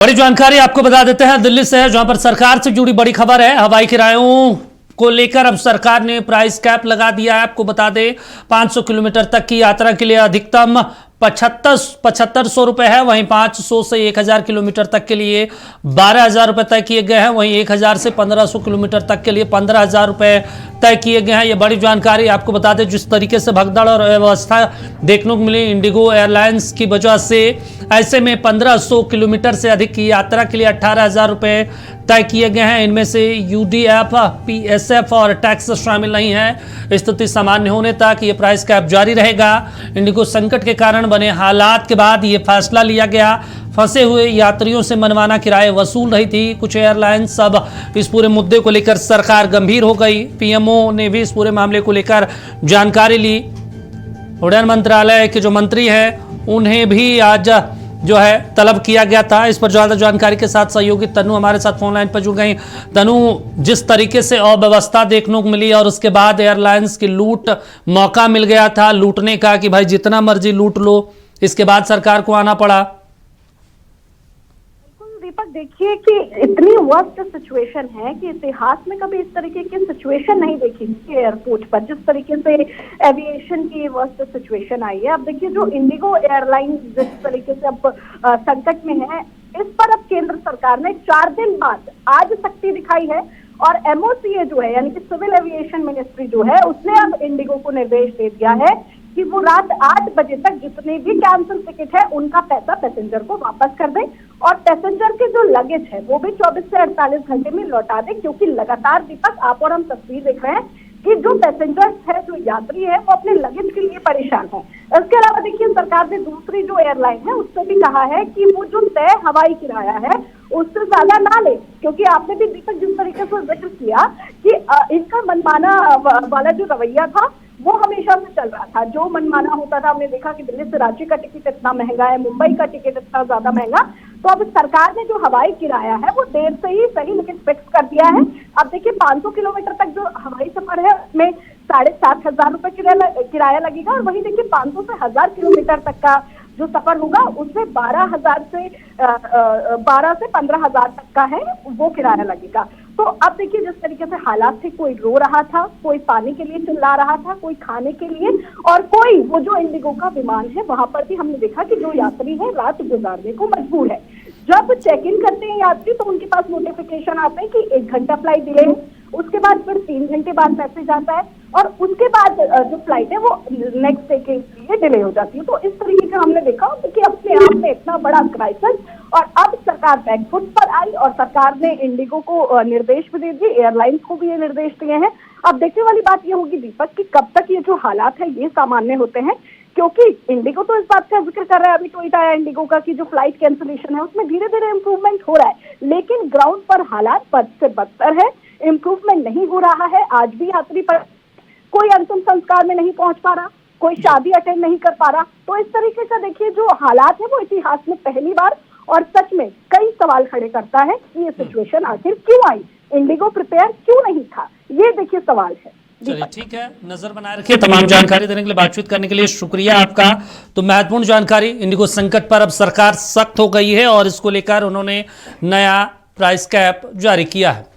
बड़ी जानकारी आपको बता देते हैं दिल्ली से है, जहां पर सरकार से जुड़ी बड़ी खबर है। हवाई किरायों को लेकर अब सरकार ने प्राइस कैप लगा दिया है। आपको बता दें 500 किलोमीटर तक की यात्रा के लिए अधिकतम 7500 रुपए है। वहीं 500 से 1000 किलोमीटर तक के लिए 12,000 रुपए तय किए गए हैं। वहीं 1000 से 1500 किलोमीटर तक के लिए 15,000 रुपए तय किए गए हैं। ये बड़ी जानकारी आपको बता दें, जिस तरीके से भगदड़ और अव्यवस्था देखने को मिली इंडिगो एयरलाइंस की वजह से, ऐसे में 1500 किलोमीटर से अधिक की यात्रा के लिए 18,000 रुपए तय किए गए हैं। इनमें से यूडीएफ, पीएसएफ और टैक्स शामिल नहीं है। स्थिति सामान्य होने तक ये प्राइस कैप जारी रहेगा। इंडिगो संकट के कारण बने हालात के बाद ये फैसला लिया गया। फंसे हुए यात्रियों से मनमाना किराए वसूल रही थी कुछ एयरलाइंस। अब इस पूरे मुद्दे को लेकर सरकार गंभीर हो गई। पीएमओ ने भी इस पूरे मामले को लेकर जानकारी ली। उड़ान मंत्रालय के जो मंत्री हैं उन्हें भी आज जो है तलब किया गया था। इस पर ज्यादा जानकारी के साथ सहयोगी तनु हमारे साथ फोन लाइन पर जुड़ गई। तनु, जिस तरीके से अव्यवस्था देखने को मिली और उसके बाद एयरलाइंस की लूट, मौका मिल गया था लूटने का कि भाई जितना मर्जी लूट लो, इसके बाद सरकार को आना पड़ा। दीपक, देखिए कि इतनी वर्स्ट सिचुएशन है कि इतिहास में कभी इस तरीके की सिचुएशन नहीं देखी थी एयरपोर्ट पर, जिस तरीके से एविएशन की वर्स्ट सिचुएशन आई है। अब देखिए जो इंडिगो एयरलाइन जिस तरीके से अब संकट में है, इस पर अब केंद्र सरकार ने 4 दिन बाद आज सख्ती दिखाई है और एमओसीए जो है यानी कि सिविल एविएशन मिनिस्ट्री जो है उसने अब इंडिगो को निर्देश दे दिया है कि वो रात 8 बजे तक जितने भी कैंसिल टिकट है उनका पैसा पैसेंजर को वापस कर दें और पैसेंजर के जो लगेज है वो भी 24 से 48 घंटे में लौटा दें, क्योंकि लगातार दीपक आप और हम तस्वीर देख रहे हैं कि जो पैसेंजर्स है, जो यात्री है, वो अपने लगेज के लिए परेशान है। इसके अलावा देखिए सरकार ने दूसरी जो एयरलाइन है उससे भी कहा है कि वो जो तय हवाई किराया है उससे ज्यादा ना ले, क्योंकि आपने भी दीपक जिस तरीके से जिक्र किया कि इनका मनमाना वाला जो रवैया था वो हमेशा से चल रहा था। जो मनमाना होता था, हमने देखा कि दिल्ली से रांची का टिकट इतना महंगा है, मुंबई का टिकट इतना ज्यादा महंगा। तो अब सरकार ने जो हवाई किराया है वो देर से ही सही लेकिन फिक्स कर दिया है। अब देखिए 500 किलोमीटर तक जो हवाई सफर है उसमें 7,500 रुपए किराया लगेगा और वहीं देखिए 500 से 1000 किलोमीटर तक का जो सफर होगा उसमें 12 से 15,000 तक का है वो किराया लगेगा। तो अब देखिए जिस तरीके से हालात थे, कोई रो रहा था, कोई पानी के लिए चिल्ला रहा था, कोई खाने के लिए, और कोई वो जो इंडिगो का विमान है वहां पर भी हमने देखा कि जो यात्री है रात गुजारने को मजबूर है। जब चेक इन करते हैं यात्री तो उनके पास नोटिफिकेशन आते हैं कि 1 घंटा फ्लाइट डिले है, उसके बाद फिर 3 घंटे बाद मैसेज आता है और उसके बाद जो फ्लाइट है वो नेक्स्ट डे के लिए डिले हो जाती है। तो इस तरीके का हमने देखा कि अपने आप में इतना बड़ा क्राइसिस, और अब सरकार बैकफुट पर आई और सरकार ने इंडिगो को निर्देश भी दे दिए, एयरलाइंस को भी ये निर्देश दिए हैं। अब देखने वाली बात ये होगी दीपक कि कब तक ये जो हालात है ये सामान्य होते हैं, क्योंकि इंडिगो तो इस बात का जिक्र कर रहा है, अभी ट्वीट आया इंडिगो का कि जो फ्लाइट कैंसिलेशन है उसमें धीरे धीरे इंप्रूवमेंट हो रहा है, लेकिन ग्राउंड पर हालात बद से बदतर है, इंप्रूवमेंट नहीं हो रहा है। आज भी यात्री पर कोई अंतिम संस्कार में नहीं पहुंच पा रहा, कोई शादी अटेंड नहीं कर पा रहा। तो इस तरीके का देखिए जो हालात है वो इतिहास में पहली बार और सच में कई सवाल खड़े करता है कि ये सिचुएशन आखिर क्यों आई, इंडिगो प्रिपेयर क्यों नहीं था, ये देखिए सवाल है। चलिए ठीक है, नजर बनाए रखिए। तमाम जानकारी देने के लिए, बातचीत करने के लिए शुक्रिया आपका। तो महत्वपूर्ण जानकारी, इंडिगो संकट पर अब सरकार सख्त हो गई है और इसको लेकर उन्होंने नया प्राइस कैप जारी किया है।